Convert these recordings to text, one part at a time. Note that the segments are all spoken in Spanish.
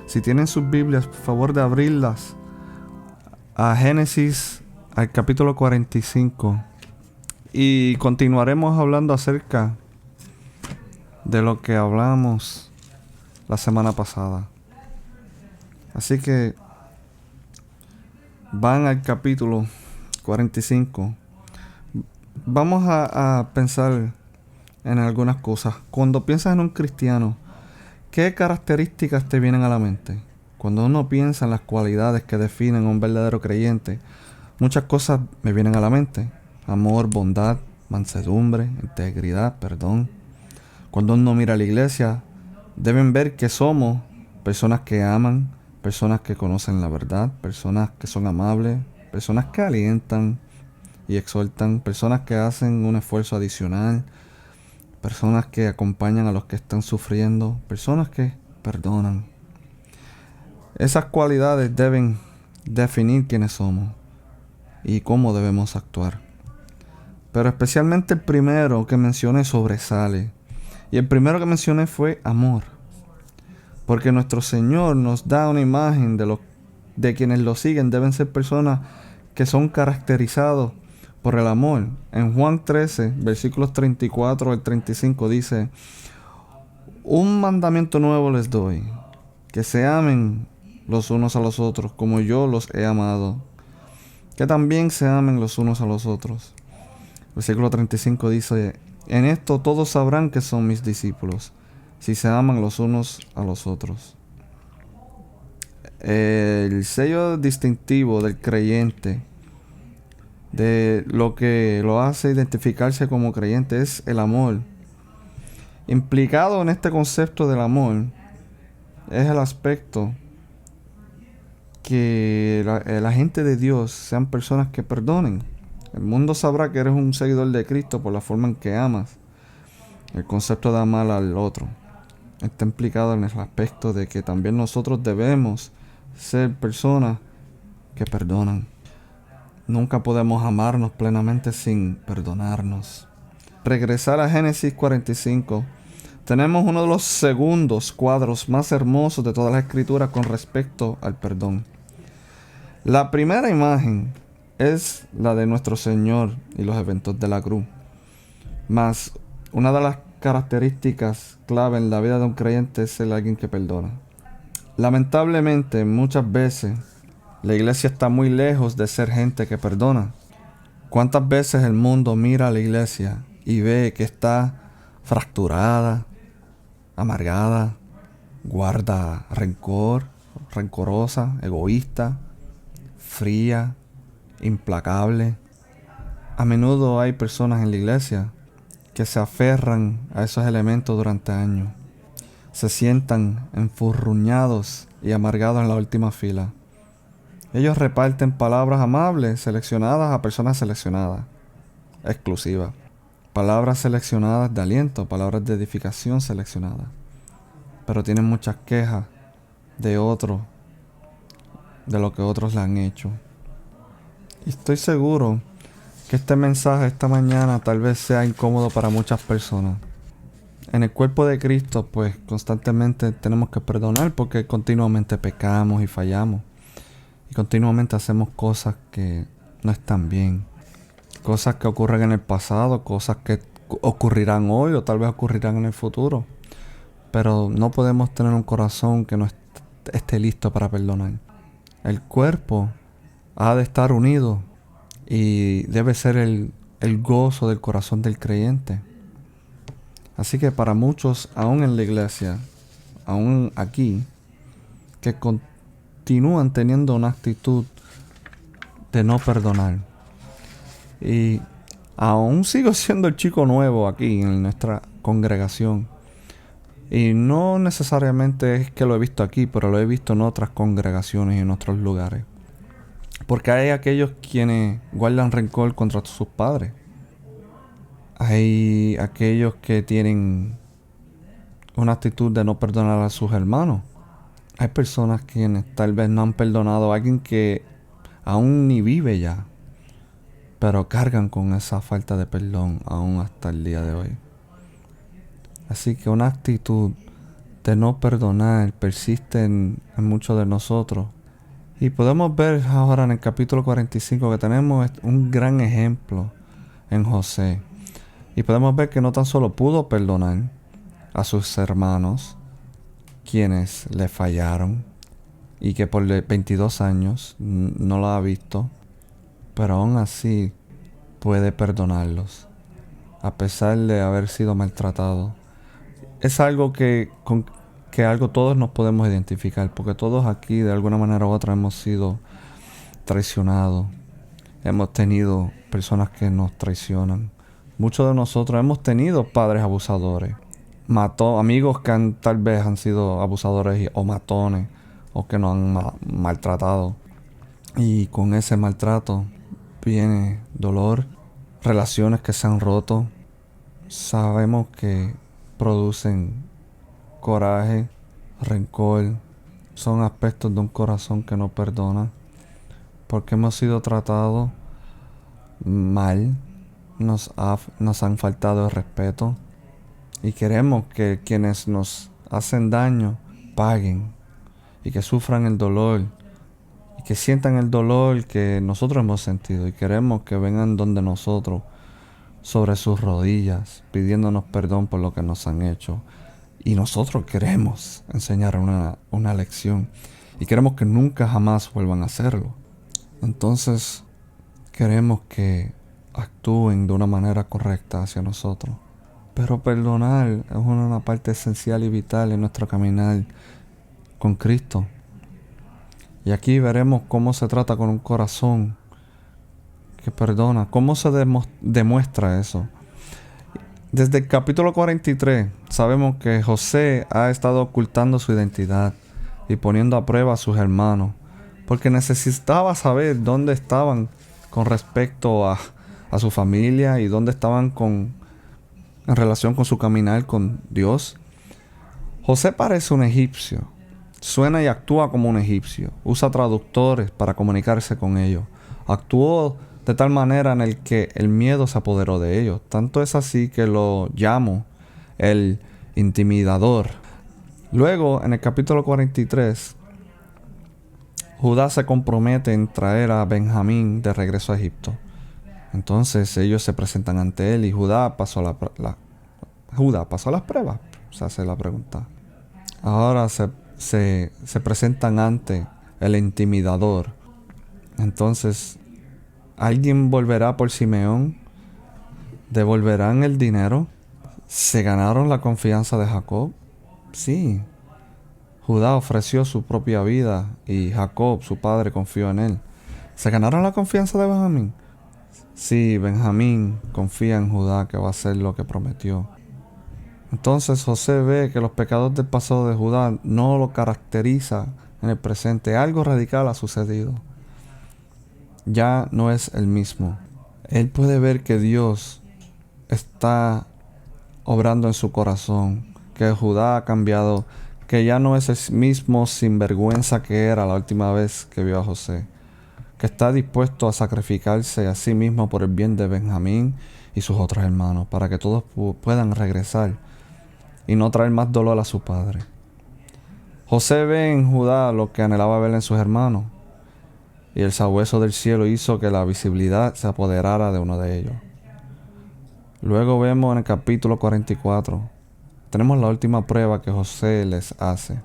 Si tienen sus Biblias, por favor de abrirlas a Génesis, al capítulo 45. Y continuaremos hablando acerca de lo que hablamos la semana pasada. Así que van al capítulo 45. Vamos a pensar en algunas cosas. Cuando piensas en un cristiano, ¿qué características te vienen a la mente? Cuando uno piensa en las cualidades que definen a un verdadero creyente, muchas cosas me vienen a la mente. Amor, bondad, mansedumbre, integridad, perdón. Cuando uno mira a la iglesia, deben ver que somos personas que aman, personas que conocen la verdad, personas que son amables, personas que alientan y exhortan, personas que hacen un esfuerzo adicional, personas que acompañan a los que están sufriendo, personas que perdonan. Esas cualidades deben definir quiénes somos y cómo debemos actuar. Pero especialmente el primero que mencioné sobresale. Y el primero que mencioné fue amor. Porque nuestro Señor nos da una imagen de quienes lo siguen. Deben ser personas que son caracterizados por el amor. En Juan 13, versículos 34 al 35 dice: un mandamiento nuevo les doy, que se amen los unos a los otros como yo los he amado, que también se amen los unos a los otros. Versículo 35 dice: en esto todos sabrán que son mis discípulos, si se aman los unos a los otros. El sello distintivo del creyente, de lo que lo hace identificarse como creyente, es el amor. Implicado en este concepto del amor es el aspecto que la gente de Dios sean personas que perdonen. El mundo sabrá que eres un seguidor de Cristo por la forma en que amas. El concepto de amar al otro está implicado en el aspecto de que también nosotros debemos ser personas que perdonan. Nunca podemos amarnos plenamente sin perdonarnos. Regresar a Génesis 45. Tenemos uno de los segundos cuadros más hermosos de toda la escritura con respecto al perdón. La primera imagen es la de nuestro Señor y los eventos de la cruz. Mas una de las características clave en la vida de un creyente es ser alguien que perdona. Lamentablemente, muchas veces la iglesia está muy lejos de ser gente que perdona. ¿Cuántas veces el mundo mira a la iglesia y ve que está fracturada, amargada, guarda rencor, rencorosa, egoísta, fría, implacable? A menudo hay personas en la iglesia que se aferran a esos elementos durante años. Se sientan enfurruñados y amargados en la última fila. Ellos reparten palabras amables seleccionadas a personas seleccionadas, exclusivas. Palabras seleccionadas de aliento, palabras de edificación seleccionadas. Pero tienen muchas quejas de otros, de lo que otros le han hecho. Y estoy seguro que este mensaje esta mañana tal vez sea incómodo para muchas personas. En el cuerpo de Cristo, pues constantemente tenemos que perdonar porque continuamente pecamos y fallamos. Y continuamente hacemos cosas que no están bien. Cosas que ocurren en el pasado, cosas que ocurrirán hoy o tal vez ocurrirán en el futuro. Pero no podemos tener un corazón que no esté listo para perdonar. El cuerpo ha de estar unido y debe ser el gozo del corazón del creyente. Así que para muchos, aún en la iglesia, aún aquí, que continúan teniendo una actitud de no perdonar. Y aún sigo siendo el chico nuevo aquí en nuestra congregación. Y no necesariamente es que lo he visto aquí, pero lo he visto en otras congregaciones y en otros lugares. Porque hay aquellos quienes guardan rencor contra sus padres. Hay aquellos que tienen una actitud de no perdonar a sus hermanos. Hay personas quienes tal vez no han perdonado a alguien que aún ni vive ya, pero cargan con esa falta de perdón aún hasta el día de hoy. Así que una actitud de no perdonar persiste en muchos de nosotros. Y podemos ver ahora en el capítulo 45 que tenemos un gran ejemplo en José. Y podemos ver que no tan solo pudo perdonar a sus hermanos, quienes le fallaron, y que por 22 años no lo ha visto, pero aún así puede perdonarlos, a pesar de haber sido maltratado. Es algo que algo todos nos podemos identificar, porque todos aquí de alguna manera u otra hemos sido traicionados. Hemos tenido personas que nos traicionan. Muchos de nosotros hemos tenido padres abusadores, amigos que tal vez han sido abusadores o matones, o que nos han maltratado. Y con ese maltrato viene dolor, relaciones que se han roto. Sabemos que producen coraje, rencor. Son aspectos de un corazón que no perdona, porque hemos sido tratados mal, nos han faltado el respeto, y queremos que quienes nos hacen daño paguen, y que sufran el dolor, y que sientan el dolor que nosotros hemos sentido, y queremos que vengan donde nosotros, sobre sus rodillas, pidiéndonos perdón por lo que nos han hecho. Y nosotros queremos enseñar una lección, y queremos que nunca jamás vuelvan a hacerlo. Entonces queremos que actúen de una manera correcta hacia nosotros. Pero perdonar es una parte esencial y vital en nuestro caminar con Cristo. Y aquí veremos cómo se trata con un corazón que perdona. ¿Cómo se demuestra eso? Desde el capítulo 43 sabemos que José ha estado ocultando su identidad y poniendo a prueba a sus hermanos, porque necesitaba saber dónde estaban con respecto a su familia, y dónde estaban en relación con su caminar con Dios. José parece un egipcio, suena y actúa como un egipcio, usa traductores para comunicarse con ellos. Actuó de tal manera en el que el miedo se apoderó de ellos. Tanto es así que lo llamo el intimidador. Luego, en el capítulo 43, Judá se compromete en traer a Benjamín de regreso a Egipto. Entonces ellos se presentan ante él, y Judá pasó las pruebas. Se hace la pregunta. Ahora se presentan ante el intimidador. Entonces, ¿alguien volverá por Simeón? ¿Devolverán el dinero? ¿Se ganaron la confianza de Jacob? Sí. Judá ofreció su propia vida, y Jacob, su padre, confió en él. ¿Se ganaron la confianza de Benjamín? Sí, Benjamín confía en Judá, que va a hacer lo que prometió. Entonces José ve que los pecados del pasado de Judá no lo caracteriza en el presente. Algo radical ha sucedido. Ya no es el mismo. Él puede ver que Dios está obrando en su corazón, que Judá ha cambiado, que ya no es el mismo sinvergüenza que era la última vez que vio a José, que está dispuesto a sacrificarse a sí mismo por el bien de Benjamín y sus otros hermanos, para que todos puedan regresar y no traer más dolor a su padre. José ve en Judá lo que anhelaba ver en sus hermanos, y el sabueso del cielo hizo que la visibilidad se apoderara de uno de ellos. Luego vemos en el capítulo 44, tenemos la última prueba que José les hace,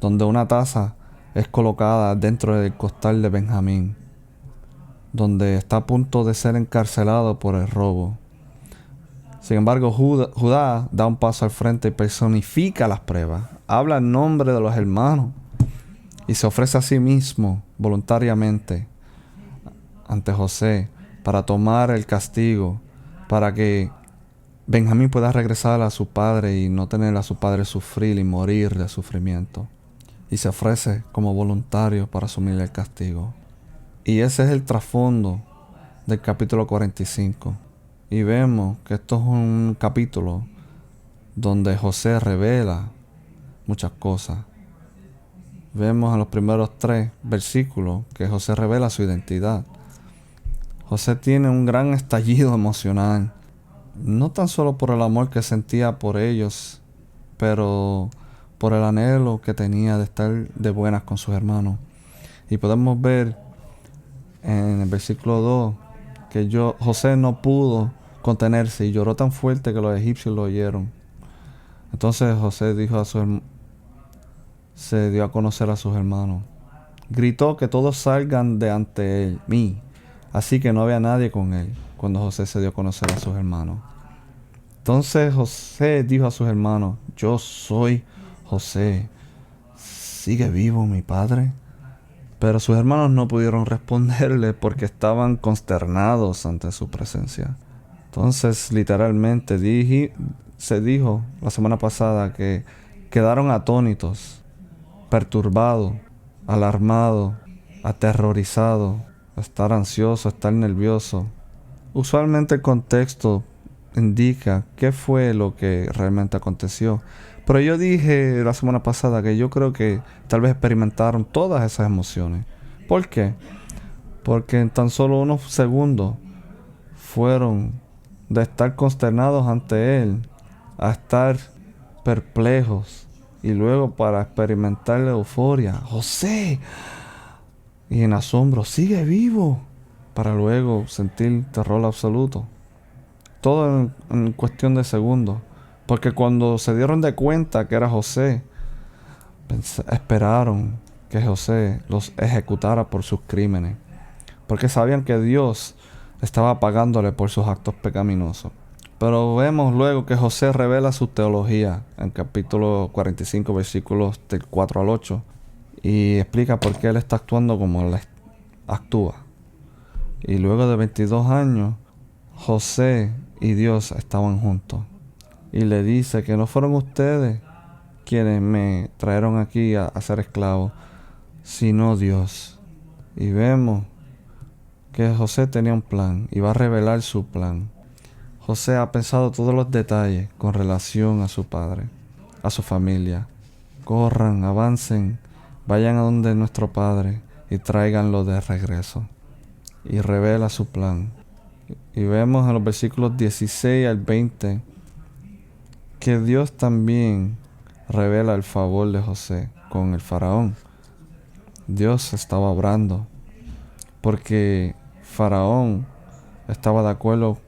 donde una taza es colocada dentro del costal de Benjamín, donde está a punto de ser encarcelado por el robo. Sin embargo, Judá da un paso al frente y personifica las pruebas, habla en nombre de los hermanos y se ofrece a sí mismo voluntariamente ante José para tomar el castigo, para que Benjamín pueda regresar a su padre y no tener a su padre sufrir y morir de sufrimiento. Y se ofrece como voluntario para asumir el castigo. Y ese es el trasfondo del capítulo 45. Y vemos que esto es un capítulo donde José revela muchas cosas. Vemos en los primeros 3 versículos que José revela su identidad. José tiene un gran estallido emocional, no tan solo por el amor que sentía por ellos, pero por el anhelo que tenía de estar de buenas con sus hermanos. Y podemos ver en el versículo 2 que José no pudo contenerse y lloró tan fuerte que los egipcios lo oyeron. Entonces José se dio a conocer a sus hermanos. Gritó que todos salgan de ante mí. Así que no había nadie con él cuando José se dio a conocer a sus hermanos. Entonces José dijo a sus hermanos: yo soy José. ¿Sigue vivo mi padre? Pero sus hermanos no pudieron responderle porque estaban consternados ante su presencia. Entonces, literalmente, se dijo la semana pasada que quedaron atónitos, perturbados, alarmados, aterrorizados, estar ansioso, estar nervioso. Usualmente el contexto indica qué fue lo que realmente aconteció. Pero yo dije la semana pasada que yo creo que tal vez experimentaron todas esas emociones. ¿Por qué? Porque en tan solo unos segundos fueron de estar consternados ante él a estar perplejos y luego para experimentar la euforia, José, y en asombro, sigue vivo, para luego sentir terror absoluto. Todo en cuestión de segundos. Porque cuando se dieron de cuenta que era José, esperaron que José los ejecutara por sus crímenes. Porque sabían que Dios estaba pagándole por sus actos pecaminosos. Pero vemos luego que José revela su teología en capítulo 45, versículos del 4 al 8. Y explica por qué él está actuando como él actúa. Y luego de 22 años, José y Dios estaban juntos. Y le dice que no fueron ustedes quienes me trajeron aquí a ser esclavo, sino Dios. Y vemos que José tenía un plan y va a revelar su plan. José ha pensado todos los detalles con relación a su padre, a su familia. Corran, avancen, vayan a donde nuestro padre y tráiganlo de regreso. Y revela su plan. Y vemos en los versículos 16 al 20 que Dios también revela el favor de José con el faraón. Dios estaba obrando porque Faraón estaba de acuerdo.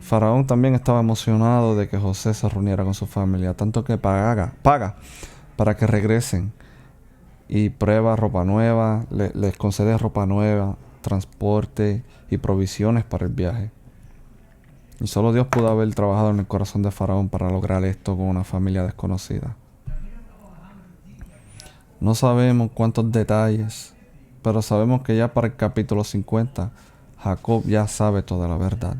Faraón también estaba emocionado de que José se reuniera con su familia, tanto que paga para que regresen y prueba ropa nueva, les concede ropa nueva, transporte y provisiones para el viaje. Y solo Dios pudo haber trabajado en el corazón de Faraón para lograr esto con una familia desconocida. No sabemos cuántos detalles, pero sabemos que ya para el capítulo 50, Jacob ya sabe toda la verdad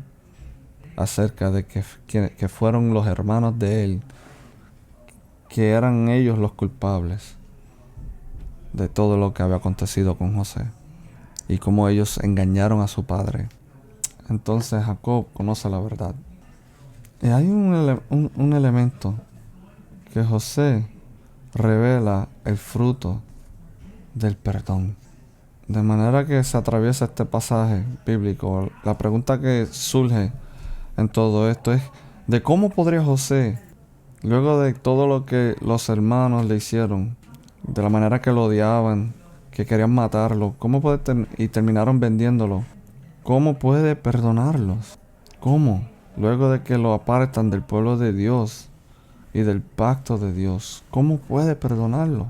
acerca de que fueron los hermanos de él, que eran ellos los culpables de todo lo que había acontecido con José y cómo ellos engañaron a su padre. Entonces Jacob conoce la verdad. Y hay un elemento que José revela el fruto del perdón. De manera que se atraviesa este pasaje bíblico. La pregunta que surge en todo esto es de cómo podría José, luego de todo lo que los hermanos le hicieron, de la manera que lo odiaban, que querían matarlo, y terminaron vendiéndolo, ¿cómo puede perdonarlos? ¿Cómo? Luego de que lo apartan del pueblo de Dios y del pacto de Dios, ¿cómo puede perdonarlo?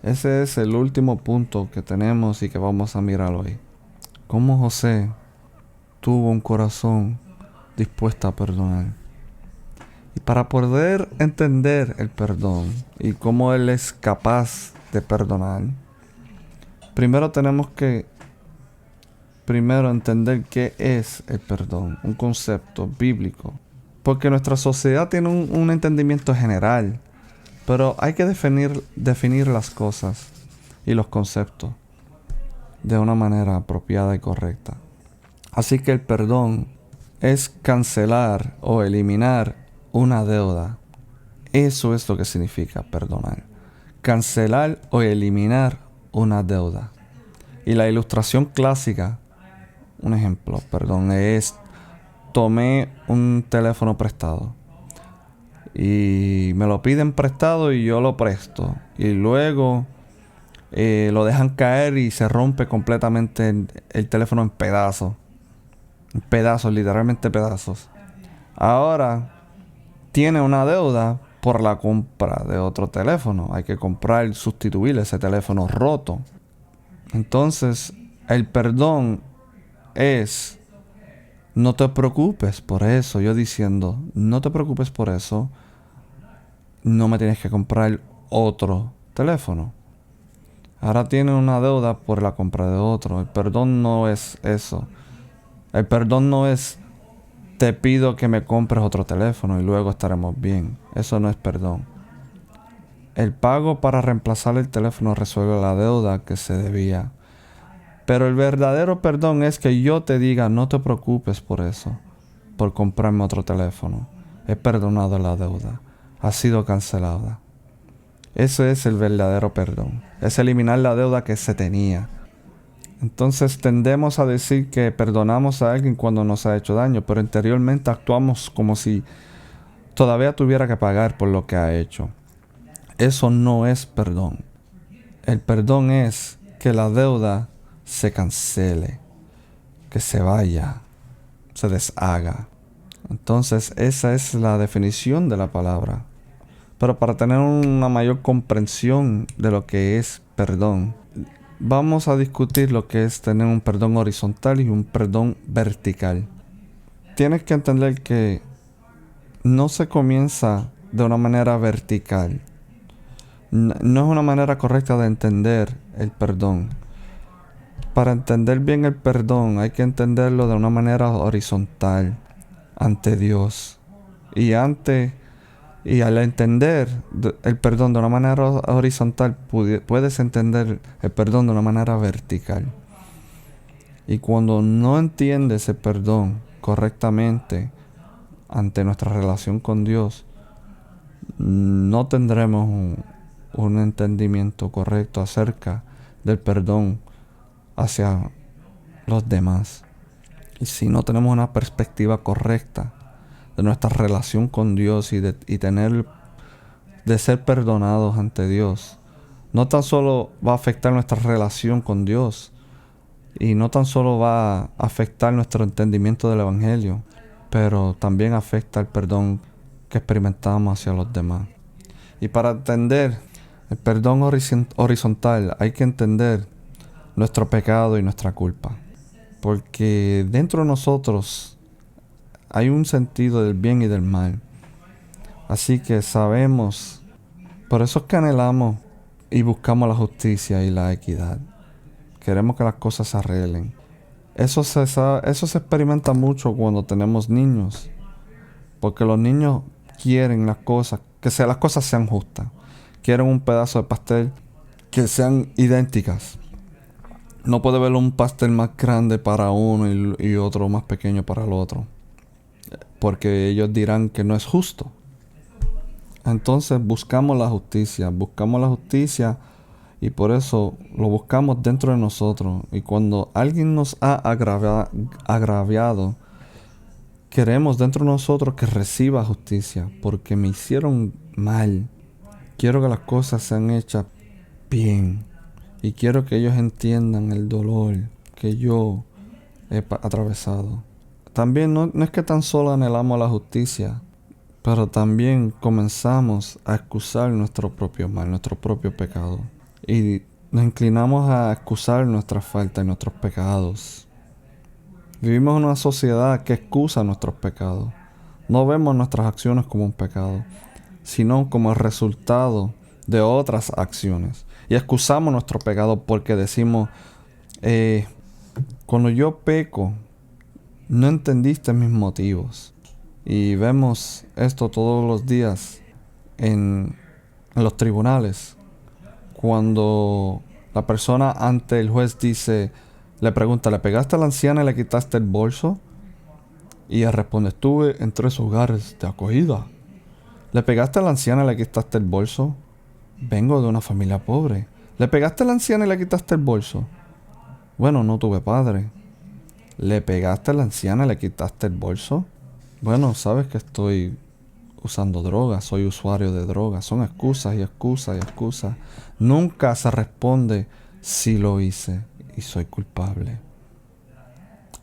Ese es el último punto que tenemos y que vamos a mirar hoy. ¿Cómo José tuvo un corazón dispuesto a perdonar? Y para poder entender el perdón y cómo él es capaz de perdonar, primero tenemos que entender qué es el perdón, un concepto bíblico. Porque nuestra sociedad tiene un entendimiento general, pero hay que definir las cosas y los conceptos de una manera apropiada y correcta. Así que el perdón es cancelar o eliminar una deuda. Eso es lo que significa perdonar. Cancelar o eliminar una deuda. Y la ilustración clásica, un ejemplo, es: tomé un teléfono prestado y me lo piden prestado y yo lo presto. Y luego lo dejan caer y se rompe completamente el teléfono en pedazos. En pedazos, literalmente pedazos. Ahora tiene una deuda por la compra de otro teléfono. Hay que comprar, sustituir ese teléfono roto. Entonces, el perdón es: no te preocupes por eso. Yo diciendo, no te preocupes por eso. No me tienes que comprar otro teléfono. Ahora tiene una deuda por la compra de otro. El perdón no es eso. El perdón no es: te pido que me compres otro teléfono y luego estaremos bien. Eso no es perdón. El pago para reemplazar el teléfono resuelve la deuda que se debía. Pero el verdadero perdón es que yo te diga: no te preocupes por eso, por comprarme otro teléfono. He perdonado la deuda. Ha sido cancelada. Ese es el verdadero perdón. Es eliminar la deuda que se tenía. Entonces tendemos a decir que perdonamos a alguien cuando nos ha hecho daño, pero interiormente actuamos como si todavía tuviera que pagar por lo que ha hecho. Eso no es perdón. El perdón es que la deuda se cancele, que se vaya, se deshaga. Entonces esa es la definición de la palabra. Pero para tener una mayor comprensión de lo que es perdón, vamos a discutir lo que es tener un perdón horizontal y un perdón vertical. Tienes que entender que no se comienza de una manera vertical. No es una manera correcta de entender el perdón. Para entender bien el perdón hay que entenderlo de una manera horizontal ante Dios. Y al entender el perdón de una manera horizontal, puedes entender el perdón de una manera vertical. Y cuando no entiendes el perdón correctamente ante nuestra relación con Dios, no tendremos un entendimiento correcto acerca del perdón hacia los demás. Y si no tenemos una perspectiva correcta de nuestra relación con Dios y de ser perdonados ante Dios, no tan solo va a afectar nuestra relación con Dios y no tan solo va a afectar nuestro entendimiento del Evangelio, pero también afecta el perdón que experimentamos hacia los demás. Y para entender el perdón horizontal hay que entender nuestro pecado y nuestra culpa, porque dentro de nosotros hay un sentido del bien y del mal. Así que sabemos, por eso es que anhelamos y buscamos la justicia y la equidad. Queremos que las cosas se arreglen. Eso se experimenta mucho cuando tenemos niños, porque los niños quieren las cosas sean justas. Quieren un pedazo de pastel que sean idénticas. No puede haber un pastel más grande para uno y otro más pequeño para el otro, porque ellos dirán que no es justo. Entonces buscamos la justicia y por eso lo buscamos dentro de nosotros. Y cuando alguien nos ha agraviado, queremos dentro de nosotros que reciba justicia, porque me hicieron mal. Quiero que las cosas sean hechas bien. Y quiero que ellos entiendan el dolor que yo he atravesado. También no es que tan solo anhelamos la justicia, pero también comenzamos a excusar nuestro propio mal, nuestro propio pecado. Y nos inclinamos a excusar nuestras faltas y nuestros pecados. Vivimos en una sociedad que excusa nuestros pecados. No vemos nuestras acciones como un pecado, sino como el resultado de otras acciones. Y excusamos nuestro pecado porque decimos, cuando yo peco, no entendiste mis motivos. Y vemos esto todos los días en los tribunales. Cuando la persona ante el juez le pregunta, ¿le pegaste a la anciana y le quitaste el bolso? Y ella responde, estuve en 3 hogares de acogida. ¿Le pegaste a la anciana y le quitaste el bolso? Vengo de una familia pobre. ¿Le pegaste a la anciana y le quitaste el bolso? Bueno, no tuve padre. ¿Le pegaste a la anciana y le quitaste el bolso? Bueno, sabes que estoy usando drogas, soy usuario de drogas. Son excusas y excusas y excusas. Nunca se responde si lo hice y soy culpable.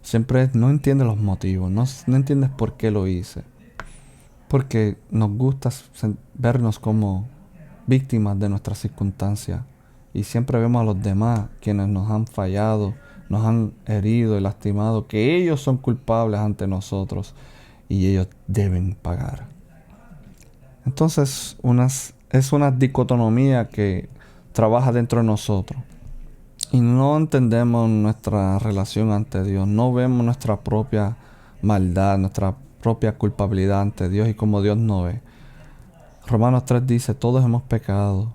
Siempre no entiendes los motivos, no entiendes por qué lo hice. Porque nos gusta vernos como víctimas de nuestras circunstancias. Y siempre vemos a los demás, quienes nos han fallado, nos han herido y lastimado, que ellos son culpables ante nosotros y ellos deben pagar. Entonces es una dicotomía que trabaja dentro de nosotros. Y no entendemos nuestra relación ante Dios. No vemos nuestra propia maldad, nuestra propia culpabilidad ante Dios y como Dios nos ve. Romanos 3 dice, todos hemos pecado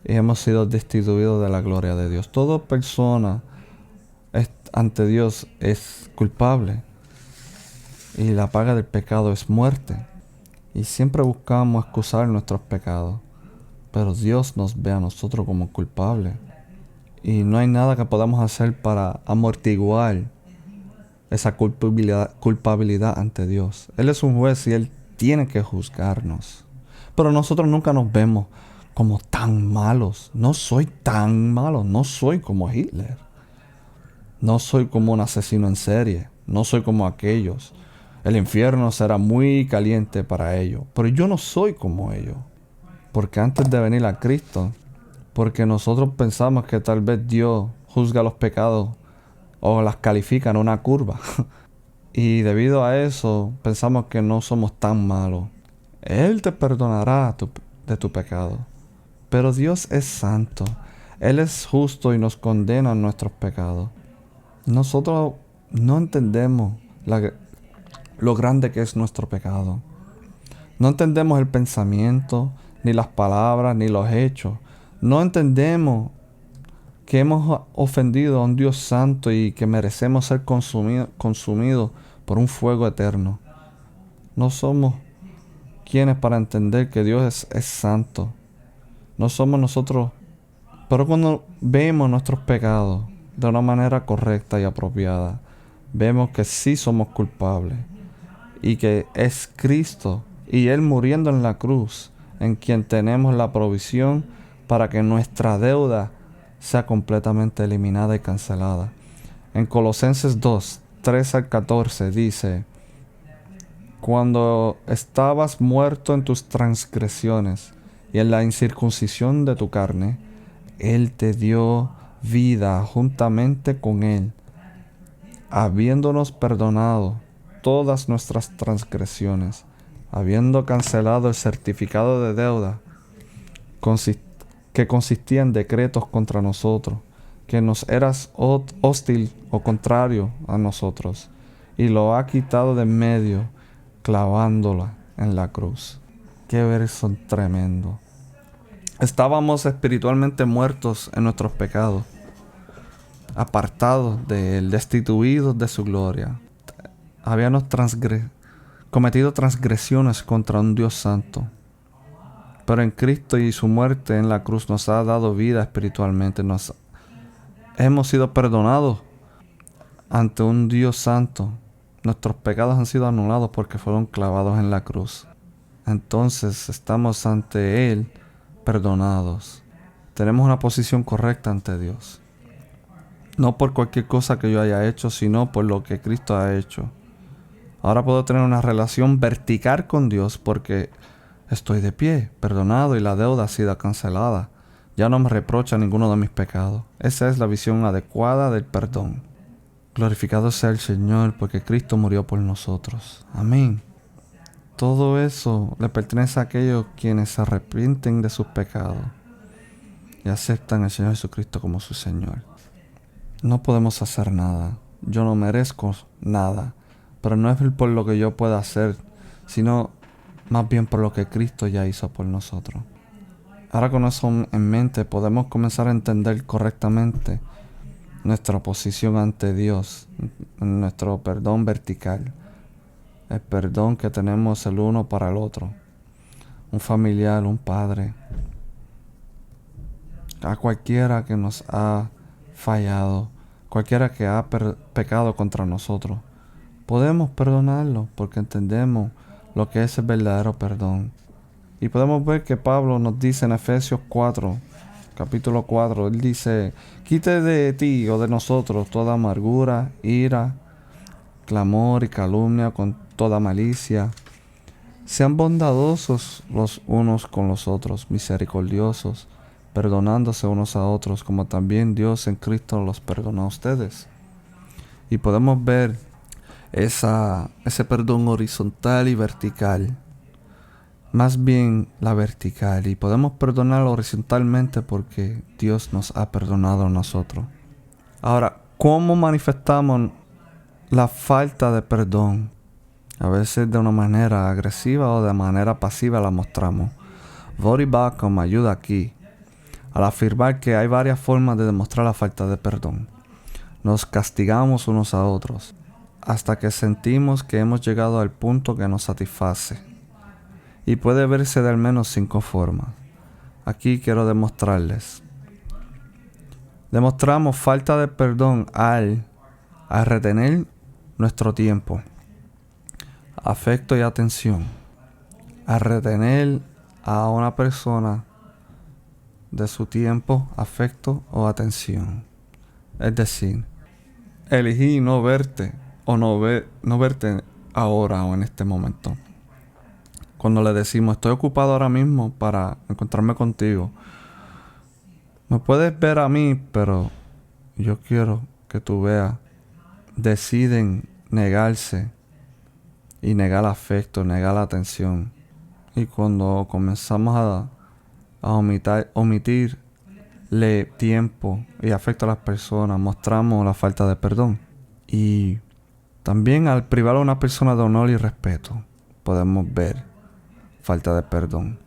y hemos sido destituidos de la gloria de Dios. Toda persona ante Dios es culpable y la paga del pecado es muerte. Y siempre buscamos excusar nuestros pecados, pero Dios nos ve a nosotros como culpables. Y no hay nada que podamos hacer para amortiguar esa culpabilidad ante Dios. Él es un juez y Él tiene que juzgarnos. Pero nosotros nunca nos vemos como tan malos. No soy tan malo. No soy como Hitler. No soy como un asesino en serie. No soy como aquellos. El infierno será muy caliente para ellos. Pero yo no soy como ellos. Porque antes de venir a Cristo, porque nosotros pensamos que tal vez Dios juzga los pecados o las califica en una curva. Y debido a eso, pensamos que no somos tan malos. Él te perdonará de tu pecado. Pero Dios es santo. Él es justo y nos condena nuestros pecados. Nosotros no entendemos lo grande que es nuestro pecado. No entendemos el pensamiento, ni las palabras, ni los hechos. No entendemos que hemos ofendido a un Dios santo y que merecemos ser consumidos por un fuego eterno. No somos quienes para entender que Dios es santo. No somos nosotros. Pero cuando vemos nuestros pecados de una manera correcta y apropiada, vemos que sí somos culpables y que es Cristo y Él muriendo en la cruz en quien tenemos la provisión para que nuestra deuda sea completamente eliminada y cancelada. En Colosenses 2, 13 al 14 dice, cuando estabas muerto en tus transgresiones y en la incircuncisión de tu carne, Él te dio vida juntamente con Él, habiéndonos perdonado todas nuestras transgresiones, habiendo cancelado el certificado de deuda que consistía en decretos contra nosotros, que nos eras hostil o contrario a nosotros, y lo ha quitado de en medio, clavándola en la cruz. Qué verso tremendo. Estábamos espiritualmente muertos en nuestros pecados, apartados de Él, destituidos de su gloria. Habíamos cometido transgresiones contra un Dios santo. Pero en Cristo y su muerte en la cruz nos ha dado vida espiritualmente. Hemos sido perdonados ante un Dios santo. Nuestros pecados han sido anulados porque fueron clavados en la cruz. Entonces estamos ante Él perdonados. Tenemos una posición correcta ante Dios. No por cualquier cosa que yo haya hecho, sino por lo que Cristo ha hecho. Ahora puedo tener una relación vertical con Dios porque estoy de pie, perdonado y la deuda ha sido cancelada. Ya no me reprocha ninguno de mis pecados. Esa es la visión adecuada del perdón. Glorificado sea el Señor porque Cristo murió por nosotros. Amén. Todo eso le pertenece a aquellos quienes se arrepienten de sus pecados y aceptan al Señor Jesucristo como su Señor. No podemos hacer nada. Yo no merezco nada. Pero no es por lo que yo pueda hacer, sino más bien por lo que Cristo ya hizo por nosotros. Ahora con eso en mente podemos comenzar a entender correctamente nuestra posición ante Dios, nuestro perdón vertical, el perdón que tenemos el uno para el otro, un familiar, un padre, a cualquiera que nos ha fallado, cualquiera que ha pecado contra nosotros. Podemos perdonarlo porque entendemos lo que es el verdadero perdón. Y podemos ver que Pablo nos dice en Efesios 4, capítulo 4, él dice: quite de ti o de nosotros toda amargura, ira, clamor y calumnia con toda malicia. Sean bondadosos los unos con los otros, misericordiosos, perdonándose unos a otros, como también Dios en Cristo los perdonó a ustedes. Y podemos ver ese perdón horizontal y vertical. Más bien la vertical. Y podemos perdonar horizontalmente porque Dios nos ha perdonado a nosotros. Ahora, ¿cómo manifestamos la falta de perdón? A veces de una manera agresiva o de manera pasiva la mostramos. Voddie Baucham me ayuda aquí al afirmar que hay varias formas de demostrar la falta de perdón. Nos castigamos unos a otros hasta que sentimos que hemos llegado al punto que nos satisface. Y puede verse de al menos 5 formas. Aquí quiero demostrarles. Demostramos falta de perdón al retener nuestro tiempo, afecto y atención, a retener a una persona de su tiempo, afecto o atención. Es decir, elegí no verte o no verte ahora o en este momento. Cuando le decimos: estoy ocupado ahora mismo para encontrarme contigo. Me puedes ver a mí, pero yo quiero que tú veas. Deciden negarse y negar afecto, negar la atención. Y cuando comenzamos a omitirle tiempo y afecto a las personas, mostramos la falta de perdón. Y también al privar a una persona de honor y respeto, podemos ver falta de perdón.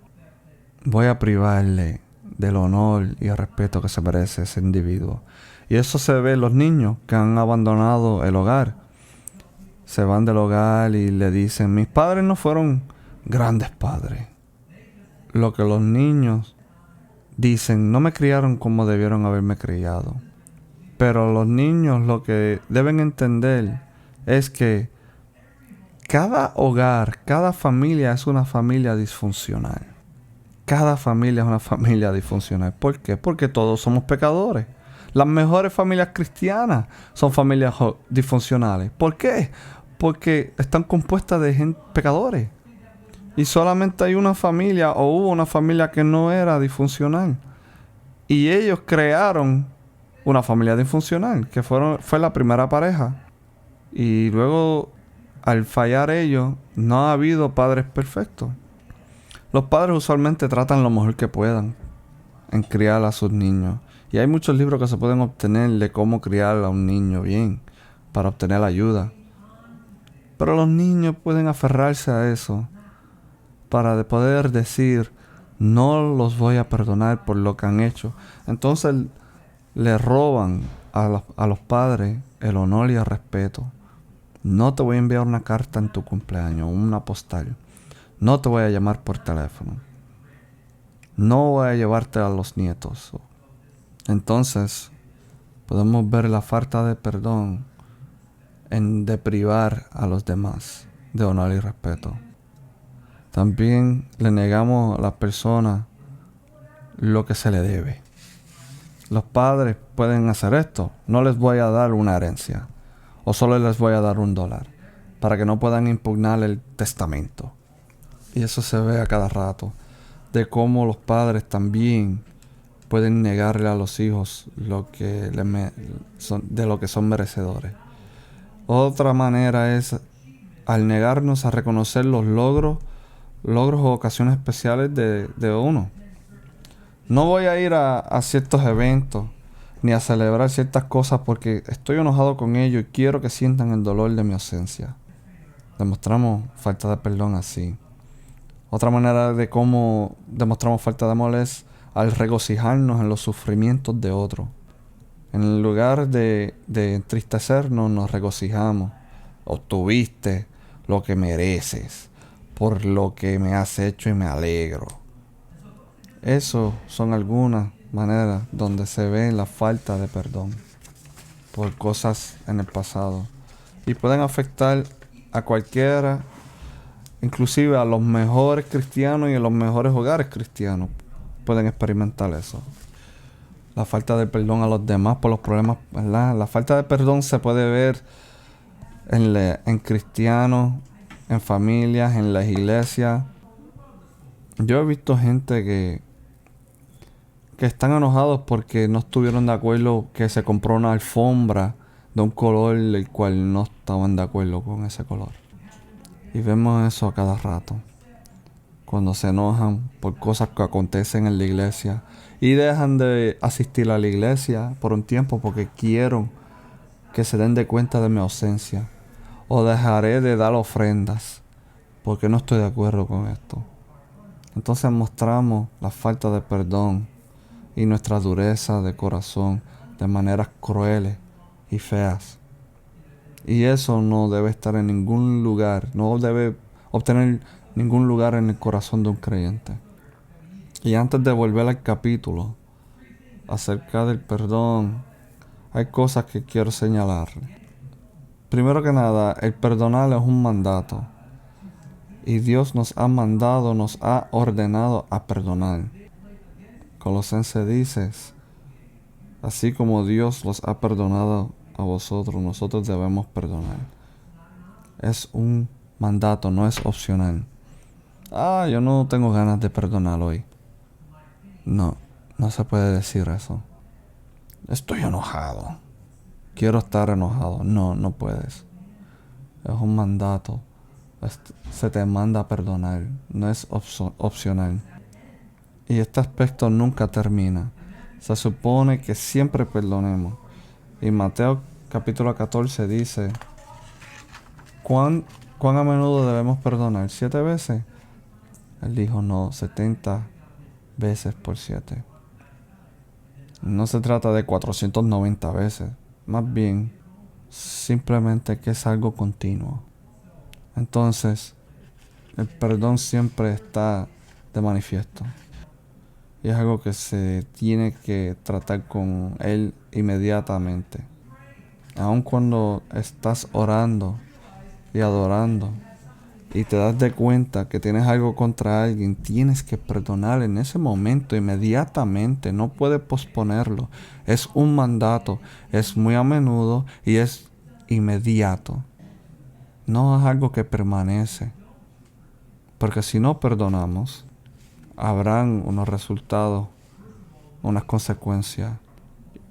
Voy a privarle del honor y el respeto que se merece ese individuo. Y eso se ve en los niños que han abandonado el hogar. Se van del hogar y le dicen: mis padres no fueron grandes padres. Lo que los niños dicen: no me criaron como debieron haberme criado. Pero los niños lo que deben entender es que cada hogar, cada familia es una familia disfuncional. Cada familia es una familia disfuncional. ¿Por qué? Porque todos somos pecadores. Las mejores familias cristianas son familias disfuncionales. ¿Por qué? Porque están compuestas de pecadores. Y solamente hay una familia, o hubo una familia que no era disfuncional. Y ellos crearon una familia disfuncional, que fue la primera pareja. Y luego, al fallar ellos, no ha habido padres perfectos. Los padres usualmente tratan lo mejor que puedan en criar a sus niños. Y hay muchos libros que se pueden obtener de cómo criar a un niño bien, para obtener ayuda. Pero los niños pueden aferrarse a eso para poder decir: no los voy a perdonar por lo que han hecho. Entonces le roban a los padres el honor y el respeto. No te voy a enviar una carta en tu cumpleaños, una postal. No te voy a llamar por teléfono. No voy a llevarte a los nietos. Entonces podemos ver la falta de perdón en deprivar a los demás de honor y respeto. También le negamos a las personas lo que se le debe. Los padres pueden hacer esto: no les voy a dar una herencia, o solo les voy a dar $1, para que no puedan impugnar el testamento. Y eso se ve a cada rato, de cómo los padres también pueden negarle a los hijos de lo que son merecedores. Otra manera es al negarnos a reconocer los logros o ocasiones especiales de uno. No voy a ir a ciertos eventos ni a celebrar ciertas cosas porque estoy enojado con ellos y quiero que sientan el dolor de mi ausencia. Demostramos falta de perdón así. Otra manera de cómo demostramos falta de amor es al regocijarnos en los sufrimientos de otros. En lugar de entristecernos, nos regocijamos. Obtuviste lo que mereces, por lo que me has hecho, y me alegro. Eso son algunas maneras donde se ve la falta de perdón por cosas en el pasado. Y pueden afectar a cualquiera Inclusive a los mejores cristianos y en los mejores hogares cristianos pueden experimentar eso. La falta de perdón a los demás por los problemas, ¿verdad? La falta de perdón se puede ver en cristianos, en familias, en las iglesias. Yo he visto gente que están enojados porque no estuvieron de acuerdo que se compró una alfombra de un color el cual no estaban de acuerdo con ese color. Y vemos eso a cada rato. Cuando se enojan por cosas que acontecen en la iglesia y dejan de asistir a la iglesia por un tiempo porque quiero que se den de cuenta de mi ausencia. O dejaré de dar ofrendas porque no estoy de acuerdo con esto. Entonces mostramos la falta de perdón y nuestra dureza de corazón de maneras crueles y feas. Y eso no debe estar en ningún lugar, no debe obtener ningún lugar en el corazón de un creyente. Y antes de volver al capítulo acerca del perdón, hay cosas que quiero señalar. Primero que nada, el perdonar es un mandato. Y Dios nos ha mandado, nos ha ordenado a perdonar. Colosenses dice, así como Dios los ha perdonado a vosotros, nosotros debemos perdonar. Es un mandato, no es opcional. Yo no tengo ganas de perdonar hoy. No se puede decir eso. Estoy enojado. Quiero estar enojado. No puedes. Es un mandato. Se te manda a perdonar. No es opcional. Y este aspecto nunca termina. Se supone que siempre perdonemos. Y Mateo capítulo 14 dice, ¿cuán a menudo debemos perdonar? ¿7 veces? Él dijo, no, 70 veces por 7. No se trata de 490 veces. Más bien, simplemente que es algo continuo. Entonces, el perdón siempre está de manifiesto. Y es algo que se tiene que tratar con Él inmediatamente. Aun cuando estás orando y adorando y te das de cuenta que tienes algo contra alguien, tienes que perdonar en ese momento, inmediatamente. No puedes posponerlo. Es un mandato, es muy a menudo y es inmediato. No es algo que permanece. Porque si no perdonamos, habrán unos resultados, unas consecuencias.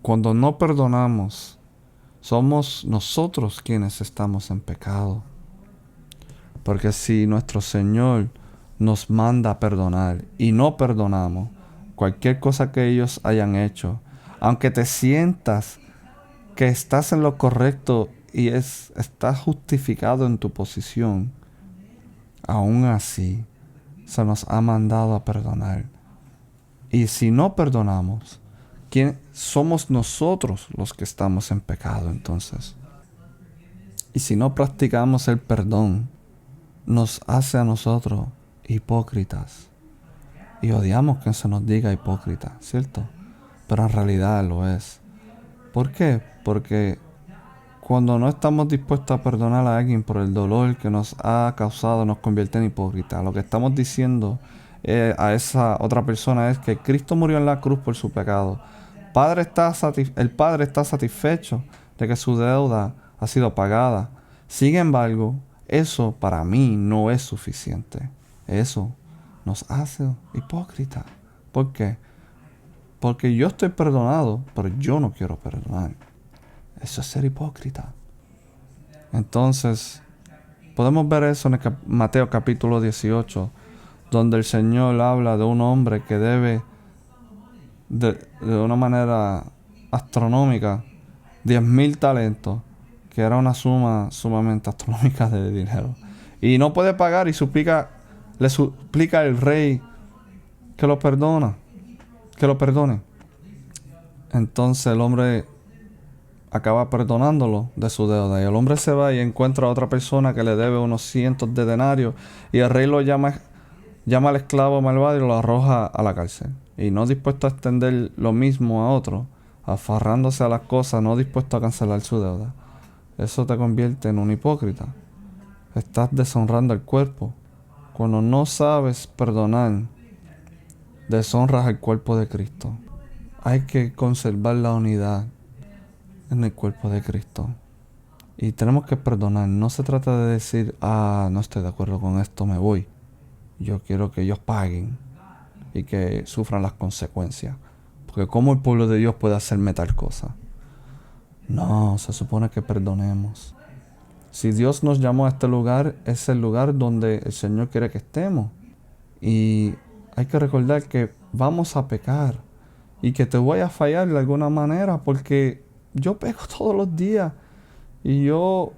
Cuando no perdonamos, somos nosotros quienes estamos en pecado. Porque si nuestro Señor nos manda a perdonar y no perdonamos cualquier cosa que ellos hayan hecho, aunque te sientas que estás en lo correcto y estás justificado en tu posición, aún así se nos ha mandado a perdonar. Y si no perdonamos, ¿quién somos nosotros los que estamos en pecado entonces? Y si no practicamos el perdón, nos hace a nosotros hipócritas. Y odiamos que se nos diga hipócrita, ¿cierto? Pero en realidad lo es. ¿Por qué? Porque cuando no estamos dispuestos a perdonar a alguien por el dolor que nos ha causado, nos convierte en hipócrita. Lo que estamos diciendo a esa otra persona es que Cristo murió en la cruz por su pecado. El Padre está satisfecho de que su deuda ha sido pagada. Sin embargo, eso para mí no es suficiente. Eso nos hace hipócritas. ¿Por qué? Porque yo estoy perdonado, pero yo no quiero perdonar. Eso es ser hipócrita. Entonces, podemos ver eso en Mateo capítulo 18, donde el Señor habla de un hombre que debe de una manera astronómica 10,000 talentos, que era una suma sumamente astronómica de dinero. Y no puede pagar y le suplica al rey que lo perdone. Entonces el hombre acaba perdonándolo de su deuda. Y el hombre se va y encuentra a otra persona que le debe unos cientos de denarios. Y el rey lo llama al esclavo malvado y lo arroja a la cárcel. Y no dispuesto a extender lo mismo a otro, aferrándose a las cosas, no dispuesto a cancelar su deuda. Eso te convierte en un hipócrita. Estás deshonrando el cuerpo Cuando no sabes perdonar, deshonras al cuerpo de Cristo. Hay que conservar la unidad en el cuerpo de Cristo. Y tenemos que perdonar. No se trata de decir, no estoy de acuerdo con esto, me voy. Yo quiero que ellos paguen y que sufran las consecuencias. Porque ¿cómo el pueblo de Dios puede hacerme tal cosa? No, se supone que perdonemos. Si Dios nos llamó a este lugar, es el lugar donde el Señor quiere que estemos. Y hay que recordar que vamos a pecar y que te voy a fallar de alguna manera, porque yo peco todos los días y yo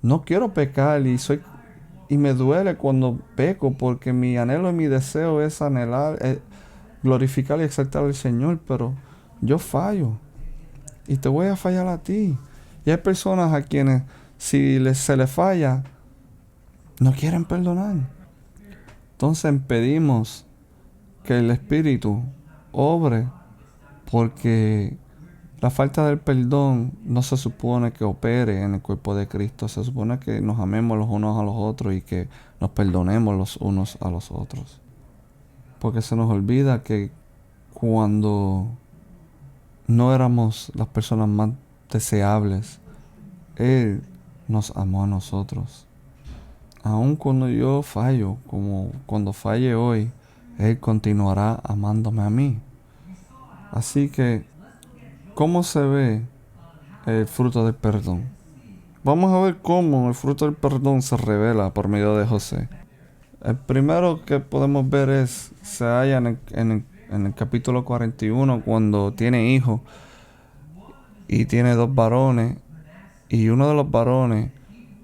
no quiero pecar y me duele cuando peco, porque mi anhelo y mi deseo es anhelar, glorificar y exaltar al Señor, pero yo fallo y te voy a fallar a ti. Y hay personas a quienes se les falla, no quieren perdonar. Entonces pedimos que el Espíritu obre, porque la falta del perdón no se supone que opere en el cuerpo de Cristo. Se supone que nos amemos los unos a los otros y que nos perdonemos los unos a los otros. Porque se nos olvida que cuando no éramos las personas más deseables, Él nos amó a nosotros. Aun cuando yo fallo, como cuando falle hoy, Él continuará amándome a mí. Así que, ¿cómo se ve el fruto del perdón? Vamos a ver cómo el fruto del perdón se revela por medio de José. El primero que podemos ver se halla en el capítulo 41, cuando tiene hijos y tiene 2 varones, y uno de los varones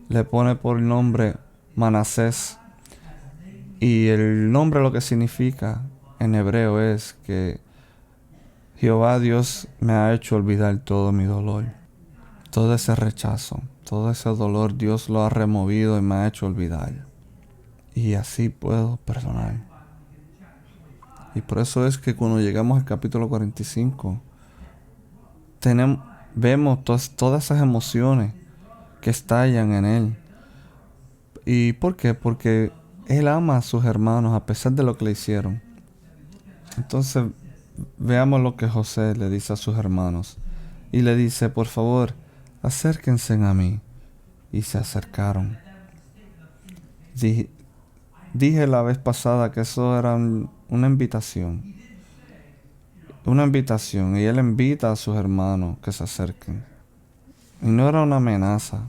le pone por nombre Manasés, y el nombre lo que significa en hebreo es que Jehová Dios me ha hecho olvidar todo mi dolor, todo ese rechazo, todo ese dolor Dios lo ha removido y me ha hecho olvidar, y así puedo perdonar. Y por eso es que cuando llegamos al capítulo 45 vemos todas esas emociones que estallan en él. ¿Y por qué? Porque él ama a sus hermanos a pesar de lo que le hicieron. Entonces veamos lo que José le dice a sus hermanos. Y le dice, por favor, acérquense a mí. Y se acercaron. Dije la vez pasada que eso era una invitación. Una invitación. Y él invita a sus hermanos que se acerquen. Y no era una amenaza.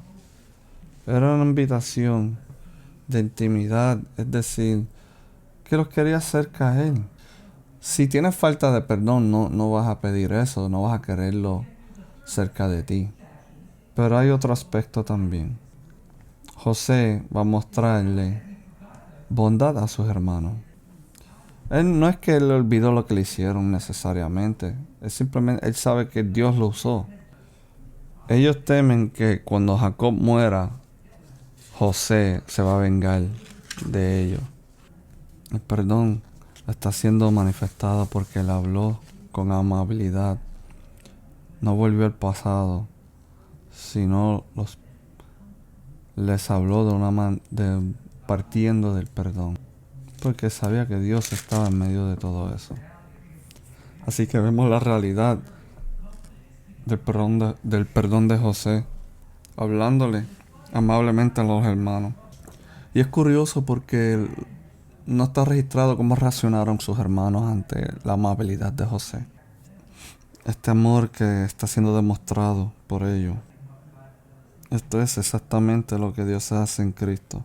Era una invitación de intimidad. Es decir, que los quería cerca a él. Si tienes falta de perdón, no vas a pedir eso. No vas a quererlo cerca de ti. Pero hay otro aspecto también. José va a mostrarle bondad a sus hermanos. No es que él olvidó lo que le hicieron necesariamente. Es simplemente, él sabe que Dios lo usó. Ellos temen que cuando Jacob muera, José se va a vengar de ellos. El perdón está siendo manifestado porque él habló con amabilidad. No volvió al pasado, sino les habló partiendo del perdón, porque sabía que Dios estaba en medio de todo eso. Así que vemos la realidad del perdón de José, hablándole amablemente a los hermanos. Y es curioso porque no está registrado cómo reaccionaron sus hermanos ante la amabilidad de José. Este amor que está siendo demostrado por ellos. Esto es exactamente lo que Dios hace en Cristo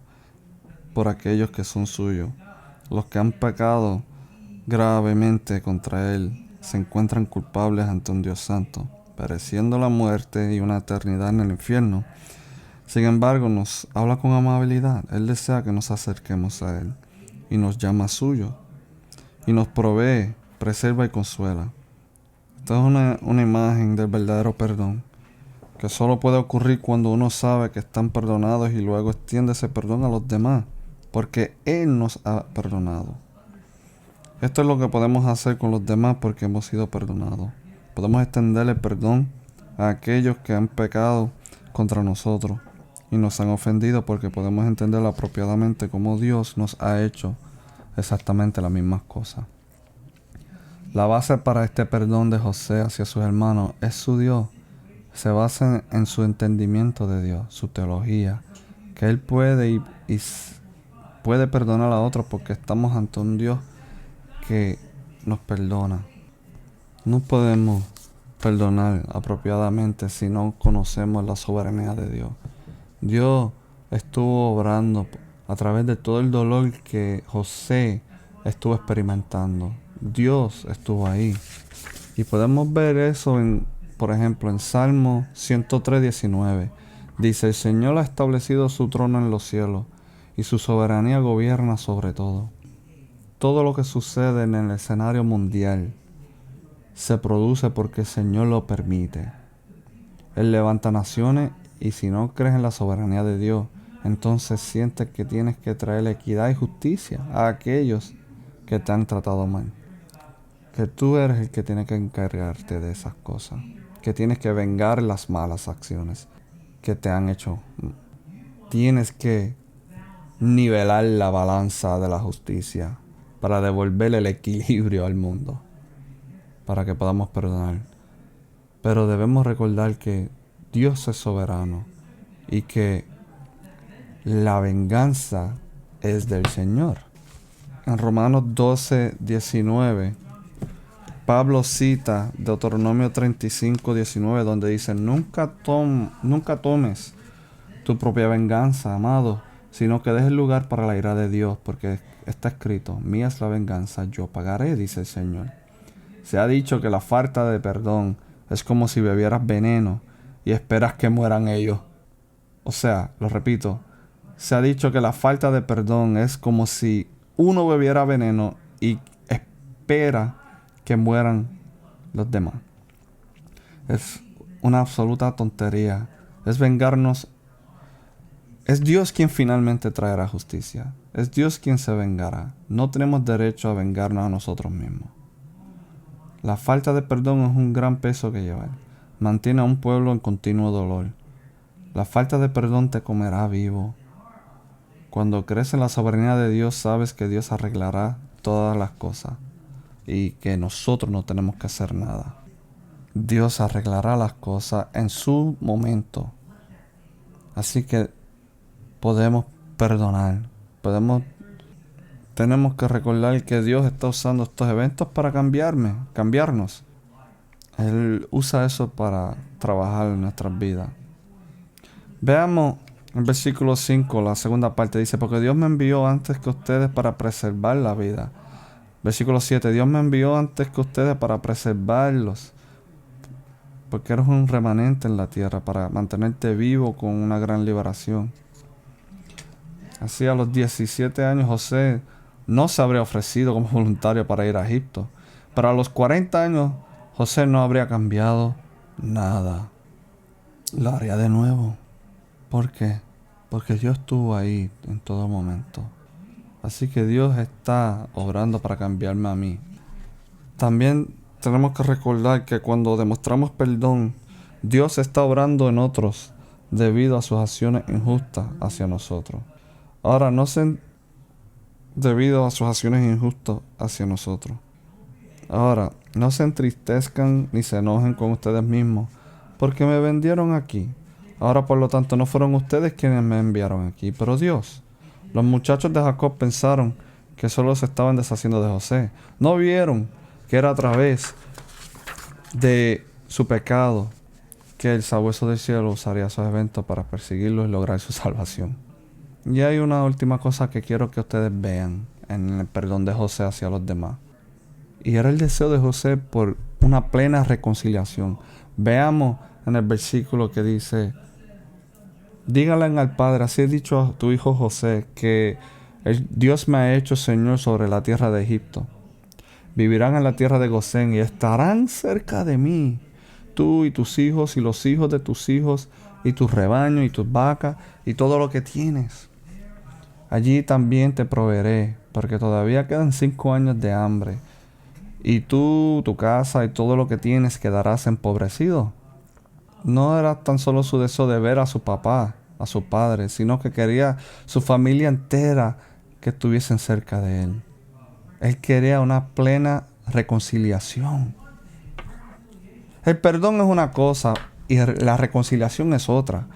por aquellos que son suyos. Los que han pecado gravemente contra Él se encuentran culpables ante un Dios santo, pereciendo la muerte y una eternidad en el infierno. Sin embargo, nos habla con amabilidad. Él desea que nos acerquemos a Él y nos llama suyo y nos provee, preserva y consuela. Esta es una imagen del verdadero perdón, que solo puede ocurrir cuando uno sabe que están perdonados y luego extiende ese perdón a los demás, porque Él nos ha perdonado. Esto es lo que podemos hacer con los demás porque hemos sido perdonados. Podemos extender el perdón a aquellos que han pecado contra nosotros y nos han ofendido porque podemos entender apropiadamente cómo Dios nos ha hecho exactamente las mismas cosas. La base para este perdón de José hacia sus hermanos es su Dios. Se basa en su entendimiento de Dios, su teología, que Él puede y puede perdonar a otros porque estamos ante un Dios que nos perdona. No podemos perdonar apropiadamente si no conocemos la soberanía de Dios. Dios estuvo obrando a través de todo el dolor que José estuvo experimentando. Dios estuvo ahí. Y podemos ver eso, por ejemplo, en Salmo 103:19. Dice: el Señor ha establecido su trono en los cielos y su soberanía gobierna sobre todo. Todo lo que sucede en el escenario mundial se produce porque el Señor lo permite. Él levanta naciones y si no crees en la soberanía de Dios, entonces sientes que tienes que traer equidad y justicia a aquellos que te han tratado mal. Que tú eres el que tiene que encargarte de esas cosas. Que tienes que vengar las malas acciones que te han hecho. Tienes que nivelar la balanza de la justicia para devolver el equilibrio al mundo, para que podamos perdonar. Pero debemos recordar que Dios es soberano y que la venganza es del Señor. En Romanos 12:19, Pablo cita Deuteronomio 35:19, donde dice: nunca tomes tu propia venganza, amado, sino que dejes lugar para la ira de Dios, porque está escrito: mía es la venganza, yo pagaré, dice el Señor. Se ha dicho que la falta de perdón es como si bebieras veneno y esperas que mueran ellos. O sea, lo repito, se ha dicho que la falta de perdón es como si uno bebiera veneno y espera que mueran los demás. Es una absoluta tontería. Es vengarnos. Es Dios quien finalmente traerá justicia. Es Dios quien se vengará. No tenemos derecho a vengarnos a nosotros mismos. La falta de perdón es un gran peso que llevar. Mantiene a un pueblo en continuo dolor. La falta de perdón te comerá vivo. Cuando crees en la soberanía de Dios, sabes que Dios arreglará todas las cosas y que nosotros no tenemos que hacer nada. Dios arreglará las cosas en su momento. Así que podemos perdonar. Tenemos que recordar que Dios está usando estos eventos para cambiarnos. Él usa eso para trabajar en nuestras vidas. Veamos el versículo 5, la segunda parte. Dice: porque Dios me envió antes que ustedes para preservar la vida. Versículo 7. Dios me envió antes que ustedes para preservarlos, porque eres un remanente en la tierra, para mantenerte vivo con una gran liberación. Así, a los 17 años José no se habría ofrecido como voluntario para ir a Egipto. Pero a los 40 años José no habría cambiado nada. Lo haría de nuevo. ¿Por qué? Porque Dios estuvo ahí en todo momento. Así que Dios está obrando para cambiarme a mí. También tenemos que recordar que cuando demostramos perdón, Dios está obrando en otros debido a sus acciones injustas hacia nosotros. Ahora, debido a sus acciones injustas hacia nosotros. Ahora, no se entristezcan ni se enojen con ustedes mismos, porque me vendieron aquí. Ahora, por lo tanto, no fueron ustedes quienes me enviaron aquí, pero Dios. Los muchachos de Jacob pensaron que solo se estaban deshaciendo de José. No vieron que era a través de su pecado que el sabueso del cielo usaría esos eventos para perseguirlos y lograr su salvación. Y hay una última cosa que quiero que ustedes vean en el perdón de José hacia los demás. Y era el deseo de José por una plena reconciliación. Veamos en el versículo que dice: díganle al Padre, así he dicho a tu hijo José, que Dios me ha hecho Señor sobre la tierra de Egipto. Vivirán en la tierra de Gosén y estarán cerca de mí, tú y tus hijos y los hijos de tus hijos y tus rebaños y tus vacas y todo lo que tienes. Allí también te proveeré, porque todavía quedan 5 años de hambre, y tú, tu casa y todo lo que tienes quedarás empobrecido. No era tan solo su deseo de ver a su papá, a su padre, sino que quería su familia entera que estuviesen cerca de él. Él quería una plena reconciliación. El perdón es una cosa y la reconciliación es otra.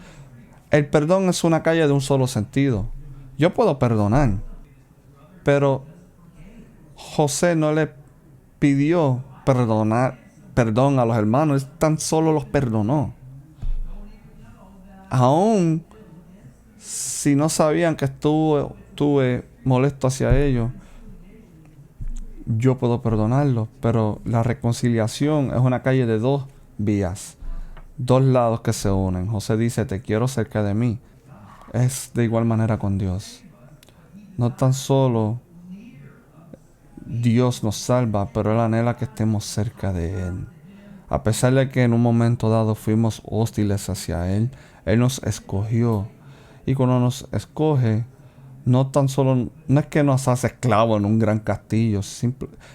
El perdón es una calle de un solo sentido. Yo puedo perdonar, pero José no le pidió perdón a los hermanos, él tan solo los perdonó. Aún si no sabían que estuve molesto hacia ellos, yo puedo perdonarlos, pero la reconciliación es una calle de dos vías, dos lados que se unen. José dice, te quiero cerca de mí. Es de igual manera con Dios. No tan solo Dios nos salva, pero Él anhela que estemos cerca de Él. A pesar de que en un momento dado fuimos hostiles hacia Él, Él nos escogió. Y cuando nos escoge, no es que nos hace esclavos en un gran castillo,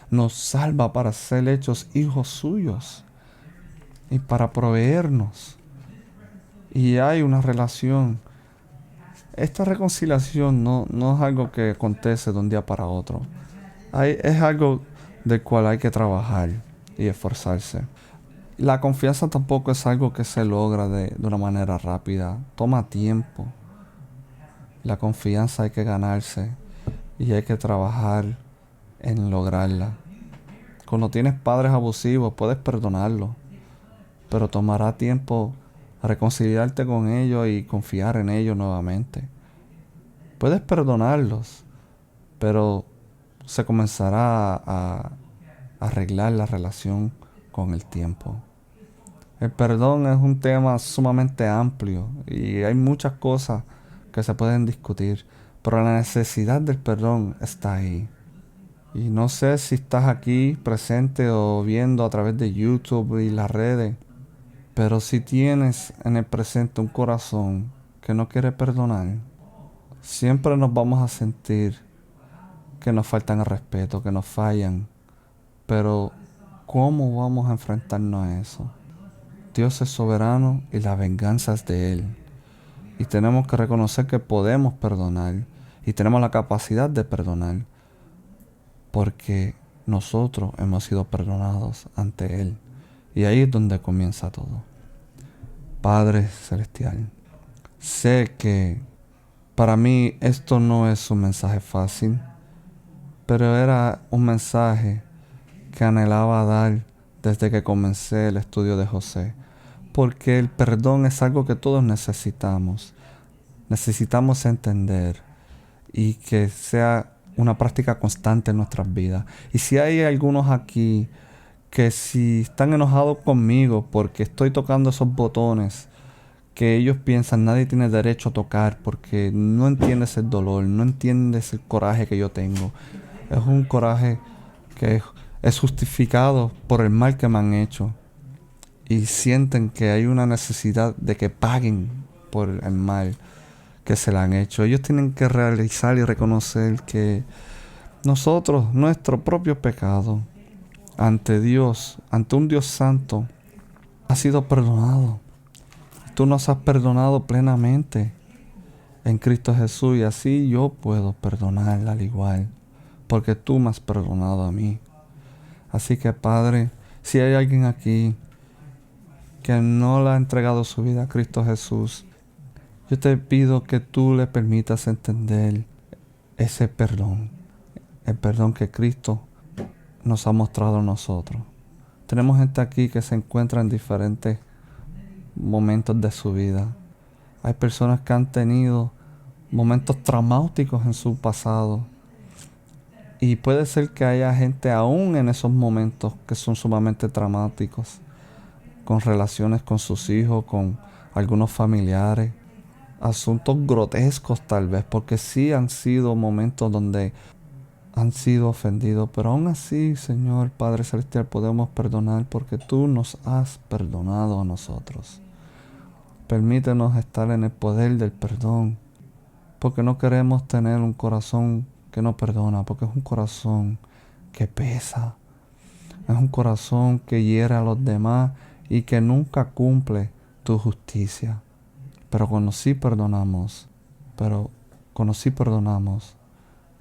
nos salva para ser hechos hijos suyos y para proveernos. Y hay una relación. Esta reconciliación no es algo que acontece de un día para otro. Es algo del cual hay que trabajar y esforzarse. La confianza tampoco es algo que se logra de una manera rápida. Toma tiempo. La confianza hay que ganarse y hay que trabajar en lograrla. Cuando tienes padres abusivos, puedes perdonarlos, pero tomará tiempo reconciliarte con ellos y confiar en ellos nuevamente. Puedes perdonarlos, pero se comenzará a arreglar la relación con el tiempo. El perdón es un tema sumamente amplio y hay muchas cosas que se pueden discutir, pero la necesidad del perdón está ahí. Y no sé si estás aquí presente o viendo a través de YouTube y las redes, pero si tienes en el presente un corazón que no quiere perdonar, siempre nos vamos a sentir que nos faltan el respeto, que nos fallan. Pero ¿cómo vamos a enfrentarnos a eso? Dios es soberano y la venganza es de Él. Y tenemos que reconocer que podemos perdonar y tenemos la capacidad de perdonar porque nosotros hemos sido perdonados ante Él. Y ahí es donde comienza todo. Padre Celestial, sé que para mí esto no es un mensaje fácil, pero era un mensaje que anhelaba dar desde que comencé el estudio de José. Porque el perdón es algo que todos necesitamos. Necesitamos entender y que sea una práctica constante en nuestras vidas. Y si hay algunos aquí que si están enojados conmigo porque estoy tocando esos botones que ellos piensan nadie tiene derecho a tocar porque no entiendes el dolor, no entiendes el coraje que yo tengo. Es un coraje que es justificado por el mal que me han hecho. Y sienten que hay una necesidad de que paguen por el mal que se le han hecho. Ellos tienen que realizar y reconocer que nosotros, nuestro propio pecado, ante Dios, ante un Dios santo, ha sido perdonado. Tú nos has perdonado plenamente en Cristo Jesús y así yo puedo perdonar al igual, porque tú me has perdonado a mí. Así que Padre, si hay alguien aquí que no le ha entregado su vida a Cristo Jesús, yo te pido que tú le permitas entender ese perdón, el perdón que Cristo nos ha mostrado a nosotros. Tenemos gente aquí que se encuentra en diferentes momentos de su vida. Hay personas que han tenido momentos traumáticos en su pasado. Y puede ser que haya gente aún en esos momentos que son sumamente traumáticos, con relaciones con sus hijos, con algunos familiares, asuntos grotescos tal vez, porque sí han sido momentos donde han sido ofendidos, pero aún así, Señor Padre Celestial, podemos perdonar porque tú nos has perdonado a nosotros. Permítenos estar en el poder del perdón, porque no queremos tener un corazón que no perdona, porque es un corazón que pesa, es un corazón que hiere a los demás y que nunca cumple tu justicia. Pero cuando sí perdonamos,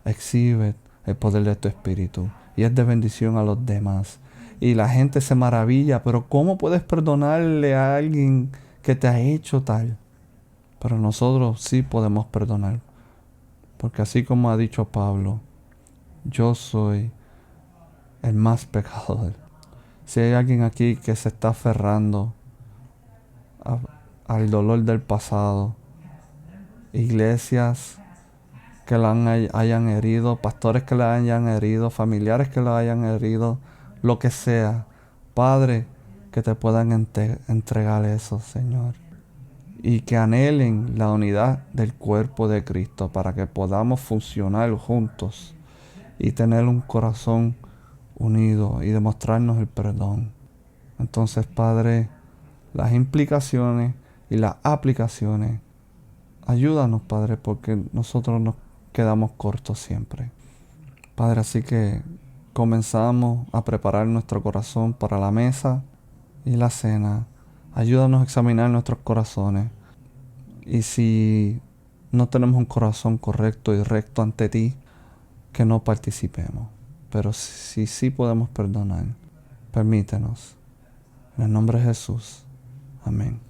exhibe el poder de tu espíritu y es de bendición a los demás. Y la gente se maravilla, pero ¿cómo puedes perdonarle a alguien que te ha hecho tal? Pero nosotros sí podemos perdonar, porque así como ha dicho Pablo, yo soy el más pecador. Si hay alguien aquí que se está aferrando a- al dolor del pasado, iglesias que la hayan herido, pastores que la hayan herido, familiares que la hayan herido, lo que sea, Padre, que te puedan entregar eso, Señor. Y que anhelen la unidad del cuerpo de Cristo para que podamos funcionar juntos y tener un corazón unido y demostrarnos el perdón. Entonces, Padre, las implicaciones y las aplicaciones, ayúdanos, Padre, porque nosotros nos quedamos cortos siempre. Padre, así que comenzamos a preparar nuestro corazón para la mesa y la cena. Ayúdanos a examinar nuestros corazones. Y si no tenemos un corazón correcto y recto ante ti, que no participemos. Pero si sí podemos perdonar, permítenos. En el nombre de Jesús. Amén.